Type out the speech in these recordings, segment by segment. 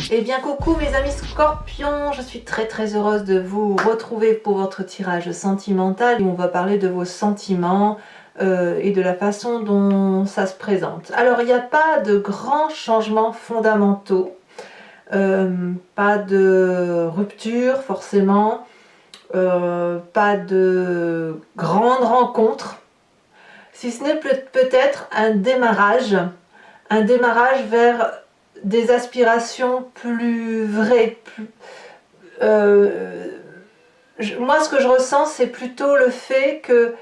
Eh bien coucou mes amis scorpions, je suis très heureuse de vous retrouver pour votre tirage sentimental où on va parler de vos sentiments et de la façon dont ça se présente. Alors il n'y a pas de grands changements fondamentaux, pas de rupture forcément, pas de grandes rencontres, si ce n'est peut-être un démarrage vers des aspirations plus vraies. Moi, ce que je ressens, c'est plutôt le fait que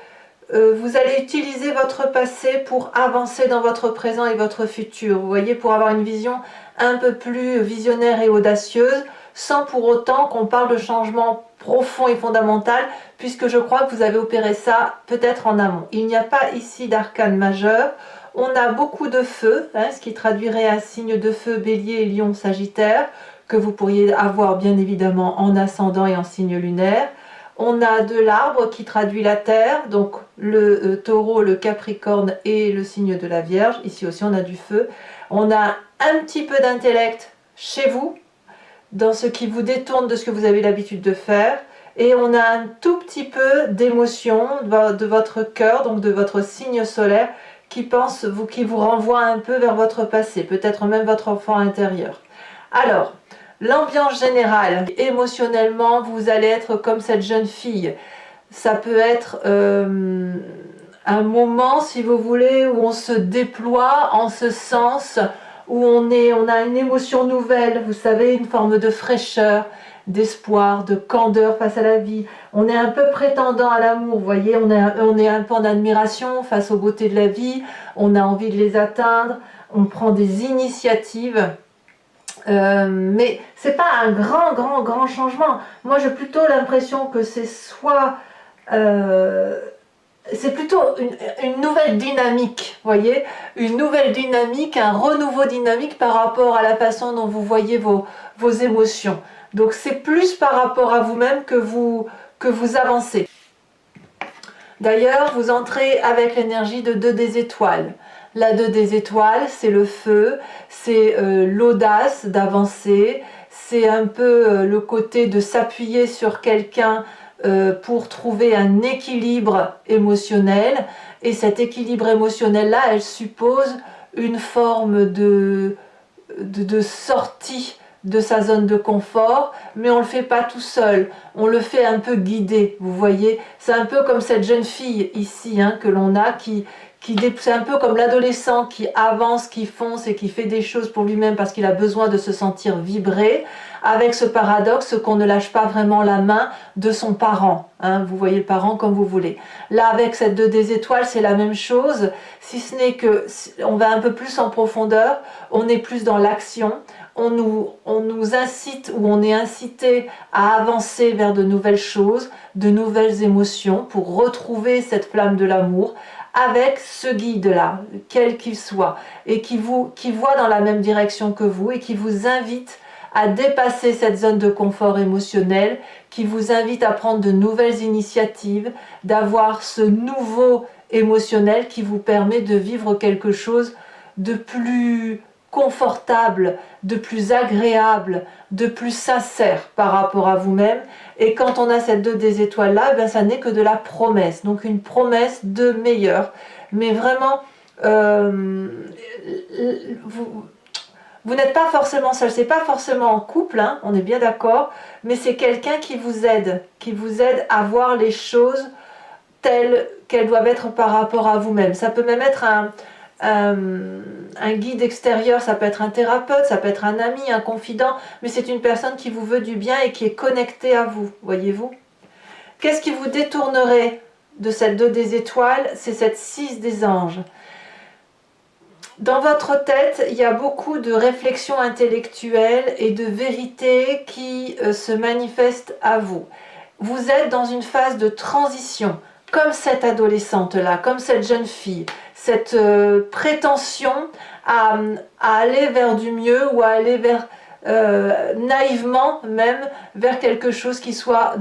vous allez utiliser votre passé pour avancer dans votre présent et votre futur. Vous voyez, pour avoir une vision un peu plus visionnaire et audacieuse, sans pour autant qu'on parle de changement profond et fondamental, puisque je crois que vous avez opéré ça peut-être en amont. Il n'y a pas ici d'arcane majeur. On a beaucoup de feu, ce qui traduirait un signe de feu, bélier, lion, sagittaire, que vous pourriez avoir bien évidemment en ascendant et en signe lunaire. On a de l'arbre qui traduit la terre, donc le taureau, le capricorne et le signe de la Vierge. Ici aussi on a du feu. On a un petit peu d'intellect chez vous, dans ce qui vous détourne de ce que vous avez l'habitude de faire. Et on a un tout petit peu d'émotion de votre cœur, donc de votre signe solaire, qui vous renvoie un peu vers votre passé, peut-être même votre enfant intérieur. Alors, l'ambiance générale, émotionnellement, vous allez être comme cette jeune fille. Ça peut être un moment, si vous voulez, où on se déploie en ce sens, où on a une émotion nouvelle, vous savez, une forme de fraîcheur, d'espoir, de candeur face à la vie. On est un peu prétendant à l'amour, vous voyez, on est un peu en admiration face aux beautés de la vie, on a envie de les atteindre, on prend des initiatives, mais c'est pas un grand changement. Moi j'ai plutôt l'impression que c'est c'est plutôt une nouvelle dynamique, vous voyez, une nouvelle dynamique, un renouveau dynamique par rapport à la façon dont vous voyez vos émotions. Donc c'est plus par rapport à vous-même que vous avancez. D'ailleurs, vous entrez avec l'énergie de 2 des étoiles. La 2 des étoiles, c'est le feu, c'est l'audace d'avancer, c'est un peu le côté de s'appuyer sur quelqu'un pour trouver un équilibre émotionnel. Et cet équilibre émotionnel-là, elle suppose une forme de sortie de sa zone de confort, mais on ne le fait pas tout seul, on le fait un peu guidé, vous voyez, c'est un peu comme cette jeune fille ici que l'on a, c'est un peu comme l'adolescent qui avance, qui fonce et qui fait des choses pour lui-même parce qu'il a besoin de se sentir vibrer, avec ce paradoxe qu'on ne lâche pas vraiment la main de son parent, vous voyez le parent comme vous voulez. Là avec cette 2 des étoiles c'est la même chose, si ce n'est que on va un peu plus en profondeur, on est plus dans l'action, on nous incite ou on est incité à avancer vers de nouvelles choses, de nouvelles émotions pour retrouver cette flamme de l'amour avec ce guide-là, quel qu'il soit, et qui voit dans la même direction que vous et qui vous invite à dépasser cette zone de confort émotionnel, qui vous invite à prendre de nouvelles initiatives, d'avoir ce nouveau émotionnel qui vous permet de vivre quelque chose de plus confortable, de plus agréable, de plus sincère par rapport à vous-même. Et quand on a cette 2 des étoiles là, ça n'est que de la promesse, donc une promesse de meilleur. Mais vraiment, vous n'êtes pas forcément seul, c'est pas forcément en couple, on est bien d'accord, mais c'est quelqu'un qui vous aide à voir les choses telles qu'elles doivent être par rapport à vous-même. Ça peut même être un guide extérieur, ça peut être un thérapeute, ça peut être un ami, un confident, mais c'est une personne qui vous veut du bien et qui est connectée à vous, voyez-vous. Qu'est-ce qui vous détournerait de cette 2 des étoiles? C'est cette 6 des anges. Dans votre tête, il y a beaucoup de réflexions intellectuelles et de vérités qui se manifestent à vous. Vous êtes dans une phase de transition, comme cette adolescente-là, comme cette jeune fille, cette prétention à aller vers du mieux ou à aller vers naïvement même vers quelque chose qui soit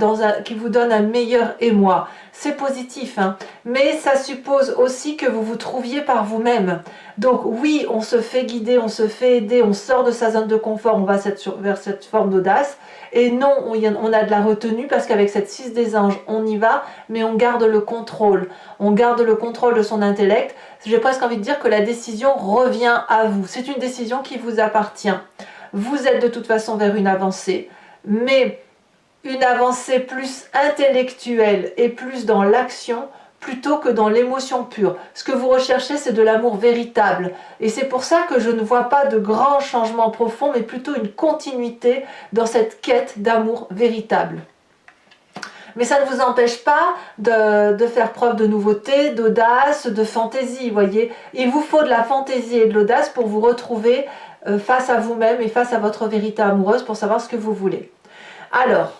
qui vous donne un meilleur émoi. C'est positif, hein, mais ça suppose aussi que vous vous trouviez par vous-même. Donc oui, on se fait guider, on se fait aider, on sort de sa zone de confort, on va vers cette forme d'audace. Et non, on a de la retenue parce qu'avec cette 6 des anges, on y va, mais on garde le contrôle. On garde le contrôle de son intellect. J'ai presque envie de dire que la décision revient à vous. C'est une décision qui vous appartient. Vous êtes de toute façon vers une avancée, mais une avancée plus intellectuelle et plus dans l'action plutôt que dans l'émotion pure. Ce que vous recherchez, c'est de l'amour véritable. Et c'est pour ça que je ne vois pas de grands changements profonds, mais plutôt une continuité dans cette quête d'amour véritable. Mais ça ne vous empêche pas de faire preuve de nouveauté, d'audace, de fantaisie, voyez. Il vous faut de la fantaisie et de l'audace pour vous retrouver face à vous-même et face à votre vérité amoureuse pour savoir ce que vous voulez. Alors,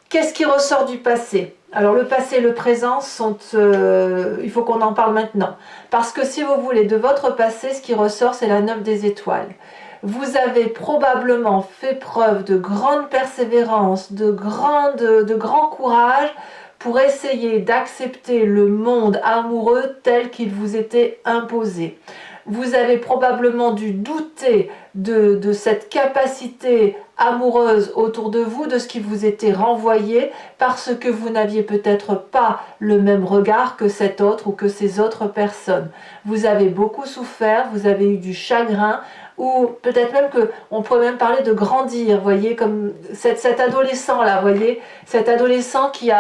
qu'est-ce qui ressort du passé? Alors le passé et le présent sont... il faut qu'on en parle maintenant. Parce que si vous voulez, de votre passé, ce qui ressort, c'est la 9 des étoiles. Vous avez probablement fait preuve de grande persévérance, de grand courage pour essayer d'accepter le monde amoureux tel qu'il vous était imposé. Vous avez probablement dû douter de cette capacité amoureuse autour de vous, de ce qui vous était renvoyé, parce que vous n'aviez peut-être pas le même regard que cet autre ou que ces autres personnes. Vous avez beaucoup souffert, vous avez eu du chagrin, ou peut-être même on pourrait même parler de grandir, voyez, comme cet adolescent-là, voyez, cet adolescent qui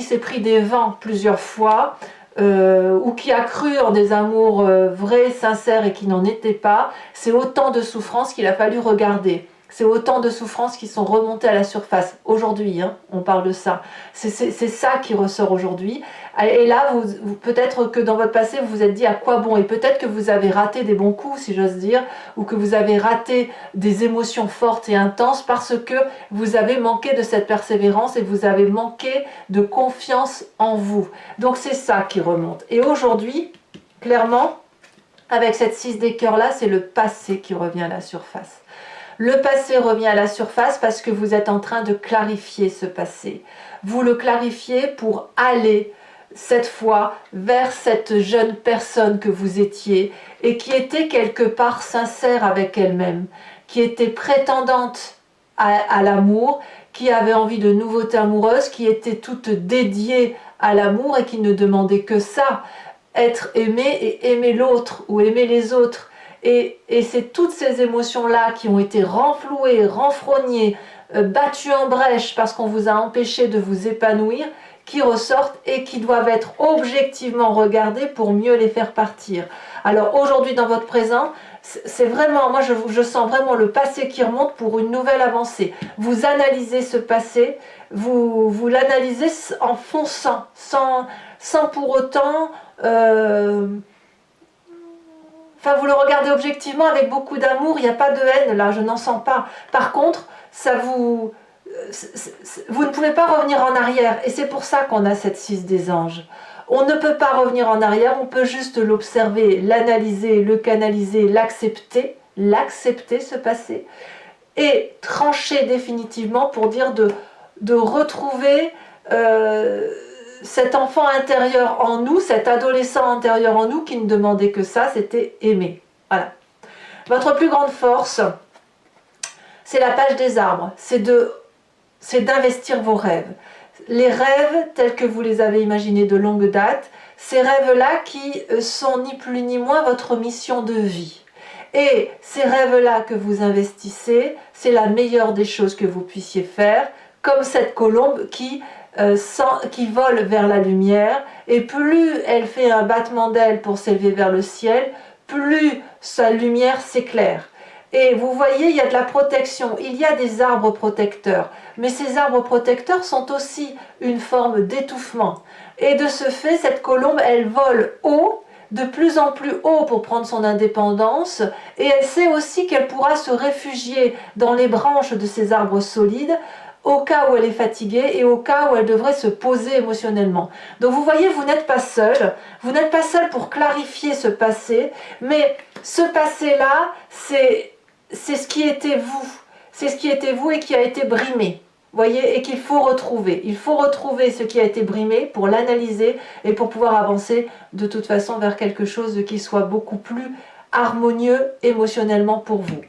s'est pris des vents plusieurs fois, ou qui a cru en des amours vrais, sincères et qui n'en étaient pas. C'est autant de souffrances qu'il a fallu regarder. C'est autant de souffrances qui sont remontées à la surface. Aujourd'hui, hein, on parle de ça. C'est ça qui ressort aujourd'hui. Et là, peut-être que dans votre passé, vous vous êtes dit à quoi bon. Et peut-être que vous avez raté des bons coups, si j'ose dire, ou que vous avez raté des émotions fortes et intenses parce que vous avez manqué de cette persévérance et vous avez manqué de confiance en vous. Donc c'est ça qui remonte. Et aujourd'hui, clairement, avec cette 6 des cœurs là, c'est le passé qui revient à la surface. Le passé revient à la surface parce que vous êtes en train de clarifier ce passé. Vous le clarifiez pour aller cette fois vers cette jeune personne que vous étiez et qui était quelque part sincère avec elle-même, qui était prétendante à l'amour, qui avait envie de nouveautés amoureuses, qui était toute dédiée à l'amour et qui ne demandait que ça, être aimée et aimer l'autre ou aimer les autres. Et c'est toutes ces émotions-là qui ont été renflouées, renfrognées, battues en brèche parce qu'on vous a empêché de vous épanouir, qui ressortent et qui doivent être objectivement regardées pour mieux les faire partir. Alors aujourd'hui dans votre présent, c'est vraiment, moi je sens vraiment le passé qui remonte pour une nouvelle avancée. Vous analysez ce passé, vous l'analysez en fonçant, sans pour autant... Enfin, vous le regardez objectivement avec beaucoup d'amour, il n'y a pas de haine là, je n'en sens pas. Par contre, vous ne pouvez pas revenir en arrière et c'est pour ça qu'on a cette 6 des anges. On ne peut pas revenir en arrière, on peut juste l'observer, l'analyser, le canaliser, l'accepter ce passé et trancher définitivement pour dire de retrouver cet enfant intérieur en nous, cet adolescent intérieur en nous qui ne demandait que ça, c'était aimer. Voilà. Votre plus grande force, c'est la page des arbres, c'est d'investir vos rêves. Les rêves tels que vous les avez imaginés de longue date, ces rêves-là qui sont ni plus ni moins votre mission de vie. Et ces rêves-là que vous investissez, c'est la meilleure des choses que vous puissiez faire, comme cette colombe qui vole vers la lumière, et plus elle fait un battement d'aile pour s'élever vers le ciel, plus sa lumière s'éclaire. Et vous voyez, il y a de la protection, il y a des arbres protecteurs, mais ces arbres protecteurs sont aussi une forme d'étouffement. Et de ce fait, cette colombe, elle vole haut, de plus en plus haut pour prendre son indépendance, et elle sait aussi qu'elle pourra se réfugier dans les branches de ces arbres solides, au cas où elle est fatiguée et au cas où elle devrait se poser émotionnellement. Donc vous voyez, vous n'êtes pas seul pour clarifier ce passé, mais ce passé-là, c'est c'est ce qui était vous. C'est ce qui était vous et qui a été brimé. Voyez, et qu'il faut retrouver. Il faut retrouver ce qui a été brimé pour l'analyser et pour pouvoir avancer de toute façon vers quelque chose qui soit beaucoup plus harmonieux émotionnellement pour vous.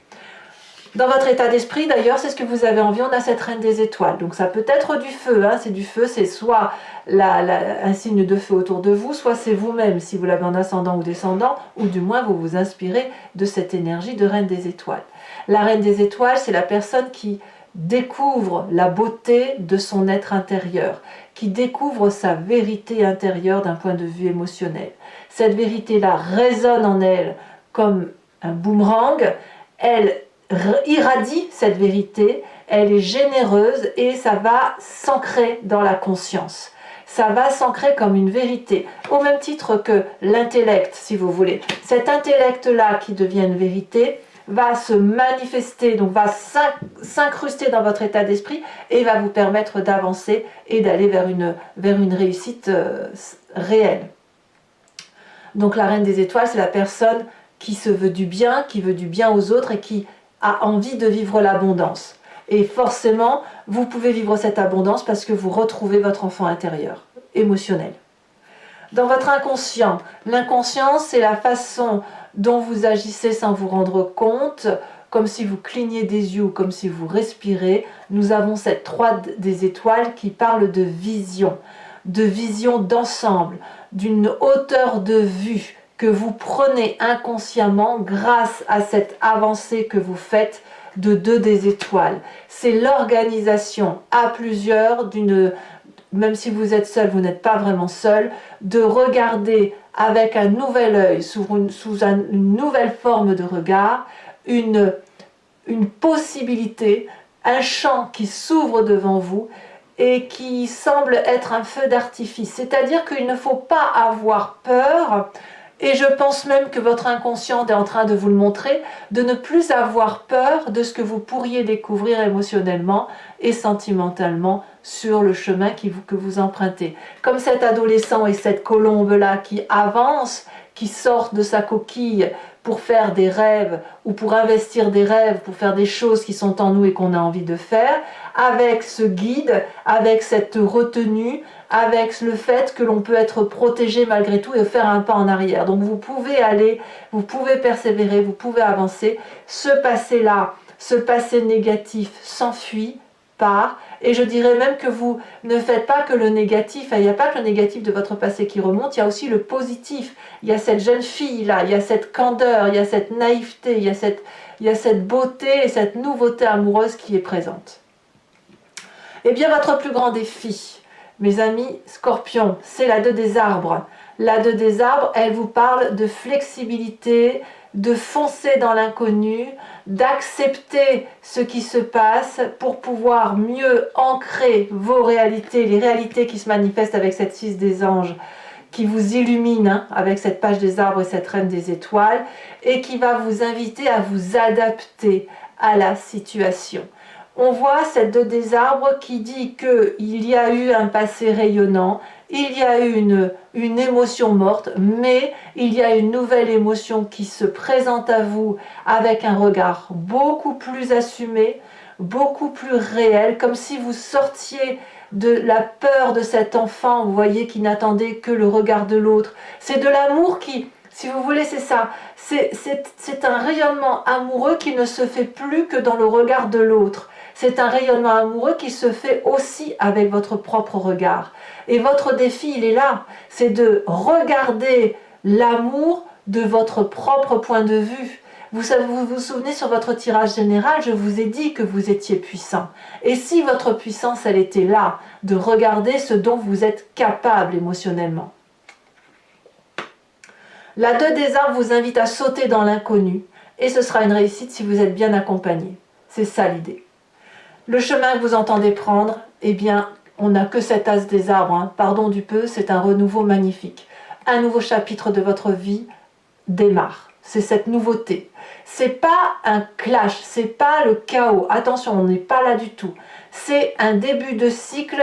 Dans votre état d'esprit, d'ailleurs, c'est ce que vous avez envie, on a cette reine des étoiles. Donc ça peut être du feu, hein, c'est du feu, c'est soit un signe de feu autour de vous, soit c'est vous-même, si vous l'avez en ascendant ou descendant, ou du moins vous vous inspirez de cette énergie de reine des étoiles. La reine des étoiles, c'est la personne qui découvre la beauté de son être intérieur, qui découvre sa vérité intérieure d'un point de vue émotionnel. Cette vérité-là résonne en elle comme un boomerang, elle irradie cette vérité, elle est généreuse et ça va s'ancrer dans la conscience. Ça va s'ancrer comme une vérité, au même titre que l'intellect, si vous voulez. Cet intellect-là qui devient une vérité va se manifester, donc va s'incruster dans votre état d'esprit et va vous permettre d'avancer et d'aller vers une réussite réelle. Donc la reine des étoiles, c'est la personne qui se veut du bien, qui veut du bien aux autres et qui a envie de vivre l'abondance. Et forcément, vous pouvez vivre cette abondance parce que vous retrouvez votre enfant intérieur, émotionnel. Dans votre inconscient, l'inconscient, c'est la façon dont vous agissez sans vous rendre compte, comme si vous cligniez des yeux ou comme si vous respirez. Nous avons cette 3 des étoiles qui parle de vision d'ensemble, d'une hauteur de vue que vous prenez inconsciemment grâce à cette avancée que vous faites de 2 des étoiles. C'est l'organisation à plusieurs même si vous êtes seul, vous n'êtes pas vraiment seul, de regarder avec un nouvel œil, sous une nouvelle forme de regard, une possibilité, un champ qui s'ouvre devant vous et qui semble être un feu d'artifice. C'est-à-dire qu'il ne faut pas avoir peur, et je pense même que votre inconscient est en train de vous le montrer, de ne plus avoir peur de ce que vous pourriez découvrir émotionnellement et sentimentalement sur le chemin que vous empruntez. Comme cet adolescent et cette colombe-là qui avance, qui sort de sa coquille pour faire des rêves ou pour investir des rêves, pour faire des choses qui sont en nous et qu'on a envie de faire, avec ce guide, avec cette retenue, avec le fait que l'on peut être protégé malgré tout et faire un pas en arrière. Donc vous pouvez aller, vous pouvez persévérer, vous pouvez avancer. Ce passé-là, ce passé négatif s'enfuit, part, et je dirais même que vous ne faites pas que le négatif, il n'y a pas que le négatif de votre passé qui remonte, il y a aussi le positif. Il y a cette jeune fille-là, il y a cette candeur, il y a cette naïveté, il y a cette beauté et cette nouveauté amoureuse qui est présente. Eh bien, votre plus grand défi, mes amis Scorpions, c'est la 2 des arbres. La 2 des arbres, elle vous parle de flexibilité, de foncer dans l'inconnu, d'accepter ce qui se passe pour pouvoir mieux ancrer vos réalités, les réalités qui se manifestent avec cette 6 des anges, qui vous illumine avec cette page des arbres et cette reine des étoiles, et qui va vous inviter à vous adapter à la situation. On voit cette 2 des arbres qui dit qu'il y a eu un passé rayonnant, il y a eu une émotion morte, mais il y a une nouvelle émotion qui se présente à vous avec un regard beaucoup plus assumé, beaucoup plus réel, comme si vous sortiez de la peur de cet enfant, vous voyez, qui n'attendait que le regard de l'autre. C'est de l'amour qui, si vous voulez, c'est ça. C'est un rayonnement amoureux qui ne se fait plus que dans le regard de l'autre. C'est un rayonnement amoureux qui se fait aussi avec votre propre regard. Et votre défi, il est là. C'est de regarder l'amour de votre propre point de vue. Vous vous souvenez sur votre tirage général, je vous ai dit que vous étiez puissant. Et si votre puissance, elle était là, de regarder ce dont vous êtes capable émotionnellement. La 2 des arbres vous invite à sauter dans l'inconnu. Et ce sera une réussite si vous êtes bien accompagné. C'est ça l'idée. Le chemin que vous entendez prendre, eh bien, on n'a que cet as des arbres. Pardon du peu, c'est un renouveau magnifique. Un nouveau chapitre de votre vie démarre. C'est cette nouveauté. C'est pas un clash, c'est pas le chaos. Attention, on n'est pas là du tout. C'est un début de cycle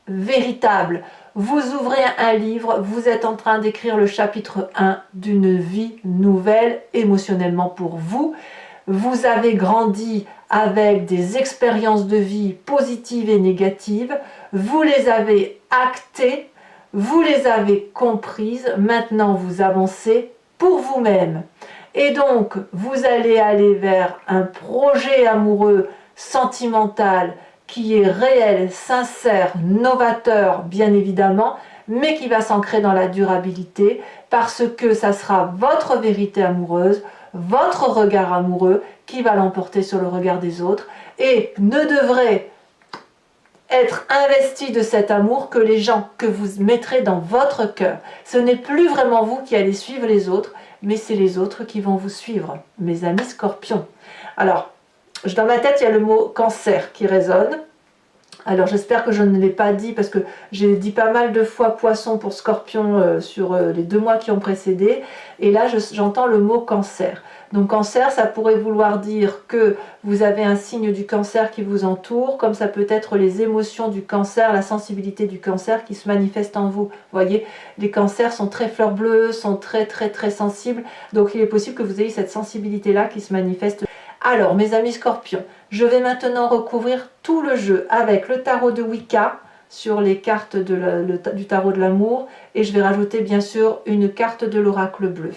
véritable. Vous ouvrez un livre, vous êtes en train d'écrire le chapitre 1 d'une vie nouvelle émotionnellement pour vous. vous avez grandi avec des expériences de vie positives et négatives, vous les avez actées, vous les avez comprises, maintenant vous avancez pour vous-même. Et donc, vous allez aller vers un projet amoureux sentimental qui est réel, sincère, novateur, bien évidemment, mais qui va s'ancrer dans la durabilité parce que ça sera votre vérité amoureuse, votre regard amoureux qui va l'emporter sur le regard des autres et ne devrait être investi de cet amour que les gens que vous mettrez dans votre cœur. Ce n'est plus vraiment vous qui allez suivre les autres, mais c'est les autres qui vont vous suivre, mes amis scorpions. Alors, dans ma tête, il y a le mot cancer qui résonne. Alors j'espère que je ne l'ai pas dit parce que j'ai dit pas mal de fois poisson pour scorpion sur les 2 mois qui ont précédé. Et là j'entends le mot cancer. Donc cancer, ça pourrait vouloir dire que vous avez un signe du cancer qui vous entoure, comme ça peut être les émotions du cancer, la sensibilité du cancer qui se manifeste en vous. Vous voyez, les cancers sont très fleurs bleues, sont très sensibles. Donc il est possible que vous ayez cette sensibilité-là qui se manifeste. Alors, mes amis scorpions, je vais maintenant recouvrir tout le jeu avec le tarot de Wicca sur les cartes du tarot de l'amour et je vais rajouter bien sûr une carte de l'oracle bleu.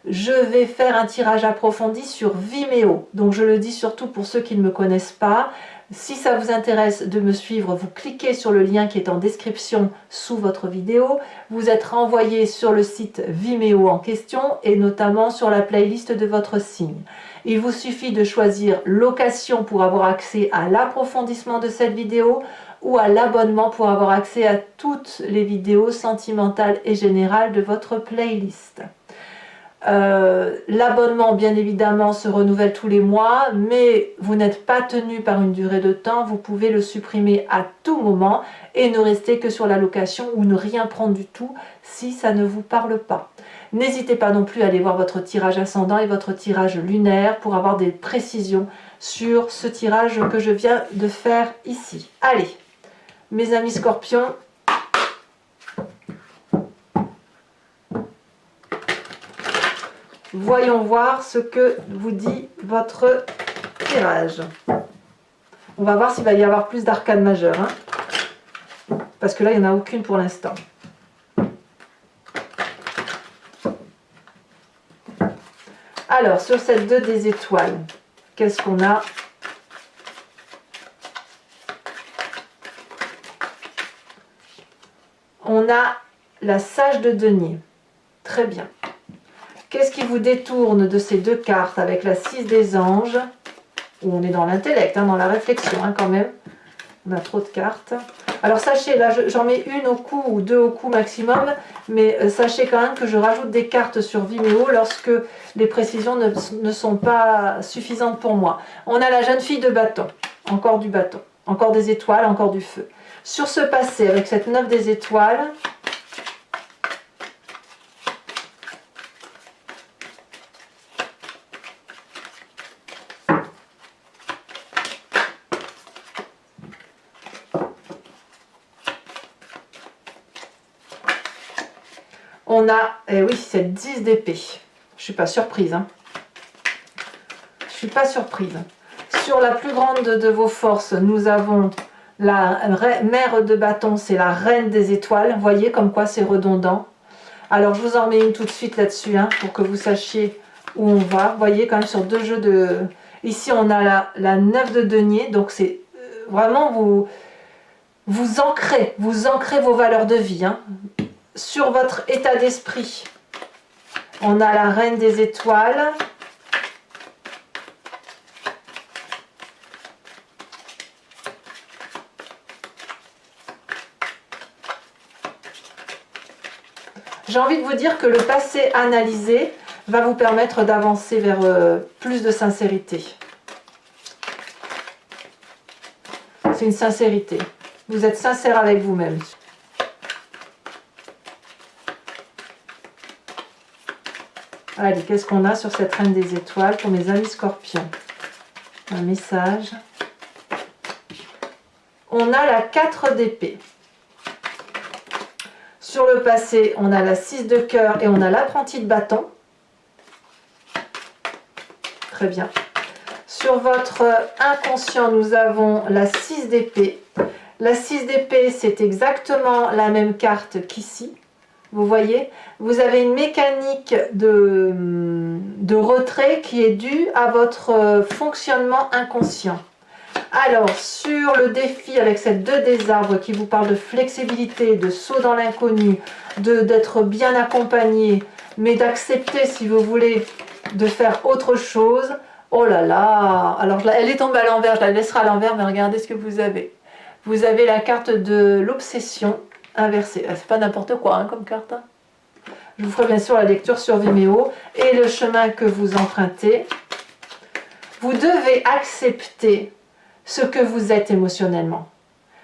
Je vais faire un tirage approfondi sur Vimeo, donc je le dis surtout pour ceux qui ne me connaissent pas. Si ça vous intéresse de me suivre, vous cliquez sur le lien qui est en description sous votre vidéo. Vous êtes renvoyé sur le site Vimeo en question et notamment sur la playlist de votre signe. Il vous suffit de choisir location pour avoir accès à l'approfondissement de cette vidéo ou à l'abonnement pour avoir accès à toutes les vidéos sentimentales et générales de votre playlist. L'abonnement bien évidemment se renouvelle tous les mois, mais vous n'êtes pas tenu par une durée de temps, vous pouvez le supprimer à tout moment et ne rester que sur la location ou ne rien prendre du tout si ça ne vous parle pas. N'hésitez pas non plus à aller voir votre tirage ascendant et votre tirage lunaire pour avoir des précisions sur ce tirage que je viens de faire ici. Allez, mes amis scorpions, voyons voir ce que vous dit votre tirage. On va voir s'il va y avoir plus d'arcanes majeures, hein, parce que là, il n'y en a aucune pour l'instant. Alors, sur cette 2 des étoiles, qu'est-ce qu'on a? On a la sage de denier. Très bien. Qu'est-ce qui vous détourne de ces 2 cartes avec la 6 des anges, où on est dans l'intellect, hein, dans la réflexion hein, quand même. On a trop de cartes. Alors sachez, là j'en mets une au cou ou 2 au cou maximum, mais sachez quand même que je rajoute des cartes sur Vimeo lorsque les précisions ne sont pas suffisantes pour moi. On a la jeune fille de bâton, encore du bâton, encore des étoiles, encore du feu. Sur ce passé, avec cette 9 des étoiles, on a, eh oui, cette 10 d'épée. Je suis pas surprise. Hein. Je suis pas surprise. Sur la plus grande de vos forces, nous avons la mère de bâton, c'est la reine des étoiles. Vous voyez comme quoi c'est redondant. Alors je vous en mets une tout de suite là-dessus, hein, pour que vous sachiez où on va. Vous voyez quand même sur 2 jeux de... Ici on a la 9 de denier, donc c'est vraiment vous ancrez vos valeurs de vie. Hein. Sur votre état d'esprit, on a la reine des étoiles. J'ai envie de vous dire que le passé analysé va vous permettre d'avancer vers plus de sincérité. C'est une sincérité. Vous êtes sincère avec vous-même. Allez, qu'est-ce qu'on a sur cette reine des étoiles pour mes amis scorpions? Un message. On a la 4 d'épée. Sur le passé, on a la 6 de cœur et on a l'apprenti de bâton. Très bien. Sur votre inconscient, nous avons la 6 d'épée. La 6 d'épée, c'est exactement la même carte qu'ici. Vous voyez, vous avez une mécanique de retrait qui est due à votre fonctionnement inconscient. Alors, sur le défi avec cette 2 des arbres qui vous parle de flexibilité, de saut dans l'inconnu, d'être bien accompagné, mais d'accepter, si vous voulez, de faire autre chose. Oh là là! Alors, elle est tombée à l'envers, je la laisserai à l'envers, mais regardez ce que vous avez. Vous avez la carte de l'obsession inversée. C'est pas n'importe quoi hein, comme carte. Hein. Je vous ferai bien sûr la lecture sur Vimeo. Et le chemin que vous empruntez. Vous devez accepter ce que vous êtes émotionnellement.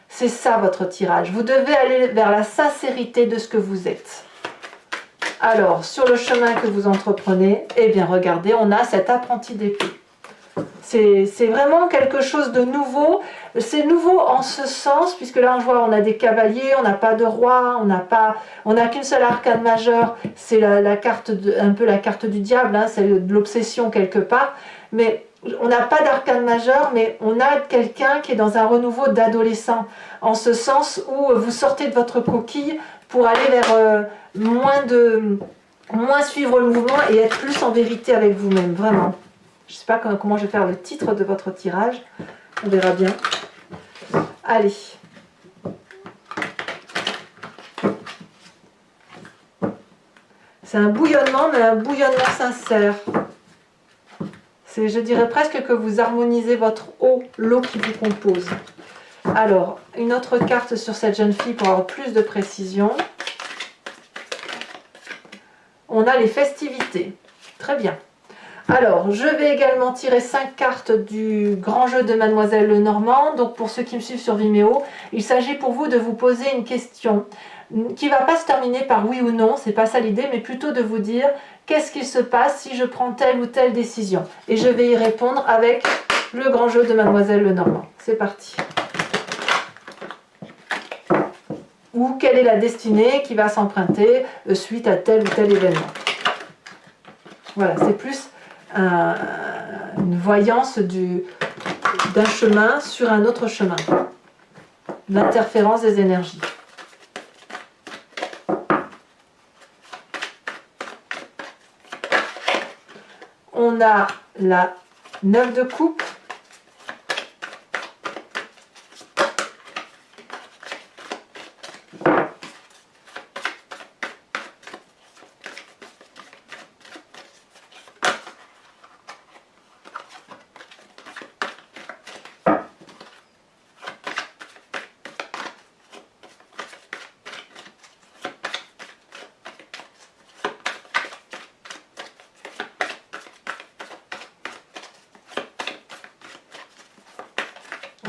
C'est ça votre tirage. Vous devez aller vers la sincérité de ce que vous êtes. Alors, sur le chemin que vous entreprenez, eh bien regardez, on a cet apprenti d'épée. C'est vraiment quelque chose de nouveau. C'est nouveau en ce sens, puisque là on voit on a des cavaliers, on n'a pas de roi, on n'a qu'une seule arcane majeure, c'est la carte un peu la carte du diable, hein, c'est de l'obsession quelque part, mais on n'a pas d'arcane majeure, mais on a quelqu'un qui est dans un renouveau d'adolescent, en ce sens où vous sortez de votre coquille pour aller vers moins suivre le mouvement et être plus en vérité avec vous-même, vraiment. Je ne sais pas comment je vais faire le titre de votre tirage. On verra bien. Allez. C'est un bouillonnement, mais un bouillonnement sincère. Je dirais presque que vous harmonisez votre eau, l'eau qui vous compose. Alors, une autre carte sur cette jeune fille pour avoir plus de précision. On a les festivités. Très bien. Alors, je vais également tirer 5 cartes du grand jeu de Mademoiselle Lenormand. Donc, pour ceux qui me suivent sur Vimeo, il s'agit pour vous de vous poser une question qui ne va pas se terminer par oui ou non, c'est pas ça l'idée, mais plutôt de vous dire qu'est-ce qu'il se passe si je prends telle ou telle décision. Et je vais y répondre avec le grand jeu de Mademoiselle Lenormand. C'est parti. Ou quelle est la destinée qui va s'emprunter suite à tel ou tel événement. Voilà, c'est plus une voyance d'un chemin sur un autre chemin. L'interférence des énergies. On a la 9 de coupe.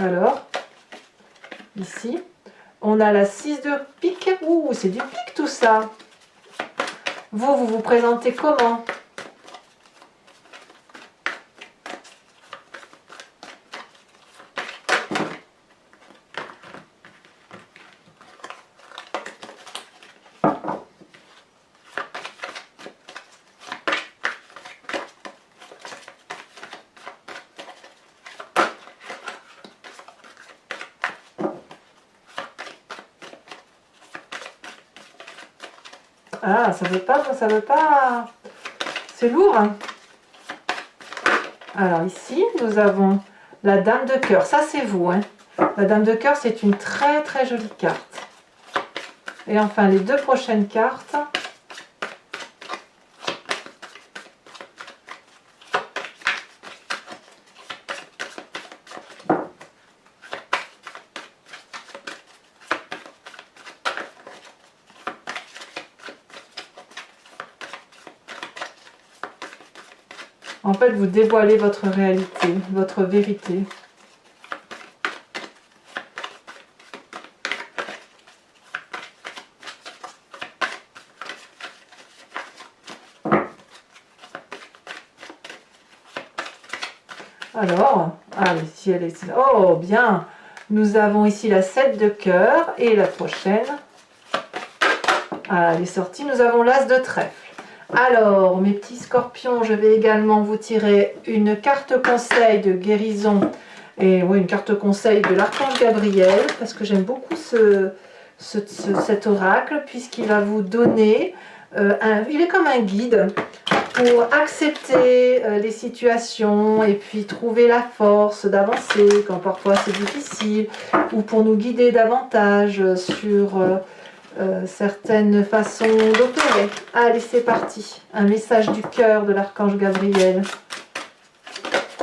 Alors, ici, on a la 6 de pique. Ouh, c'est du pique tout ça. Vous vous présentez comment? Ah, ça veut pas. C'est lourd. Hein. Alors ici, nous avons la dame de cœur. Ça, c'est vous. Hein. La dame de cœur, c'est une très très jolie carte. Et enfin, les deux prochaines cartes. En fait, vous dévoilez votre réalité, votre vérité. Alors, allez, si elle est... Oh, bien. Nous avons ici la 7 de cœur et la prochaine. Ah, elle est sortie. Nous avons l'as de trèfle. Alors, mes petits scorpions, je vais également vous tirer une carte conseil de guérison. Et oui, une carte conseil de l'archange Gabriel, parce que j'aime beaucoup cet oracle, puisqu'il va vous donner, il est comme un guide pour accepter les situations et puis trouver la force d'avancer quand parfois c'est difficile, ou pour nous guider davantage sur certaines façons d'opérer. Allez, c'est parti. Un message du cœur de l'archange Gabriel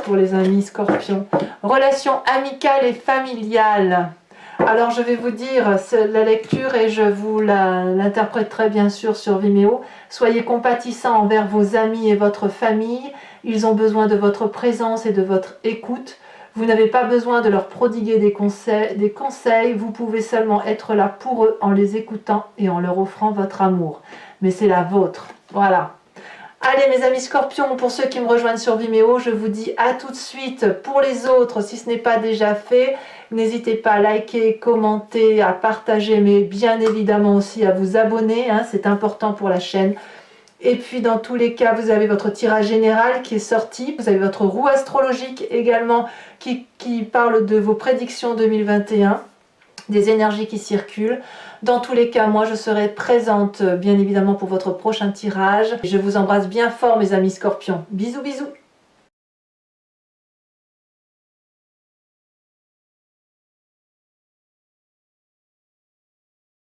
pour les amis scorpions. Relation amicale et familiale. Alors je vais vous dire la lecture et je vous l'interpréterai bien sûr sur Vimeo. Soyez compatissants envers vos amis et votre famille. Ils ont besoin de votre présence et de votre écoute. Vous n'avez pas besoin de leur prodiguer des conseils. Vous pouvez seulement être là pour eux en les écoutant et en leur offrant votre amour. Mais c'est la vôtre. Voilà. Allez mes amis scorpions, pour ceux qui me rejoignent sur Vimeo, je vous dis à tout de suite. Pour les autres, si ce n'est pas déjà fait, n'hésitez pas à liker, commenter, à partager, mais bien évidemment aussi à vous abonner, hein, c'est important pour la chaîne. Et puis dans tous les cas, vous avez votre tirage général qui est sorti, vous avez votre roue astrologique également qui parle de vos prédictions 2021. Des énergies qui circulent. Dans tous les cas, moi je serai présente bien évidemment pour votre prochain tirage. Je vous embrasse bien fort mes amis scorpions. Bisous bisous.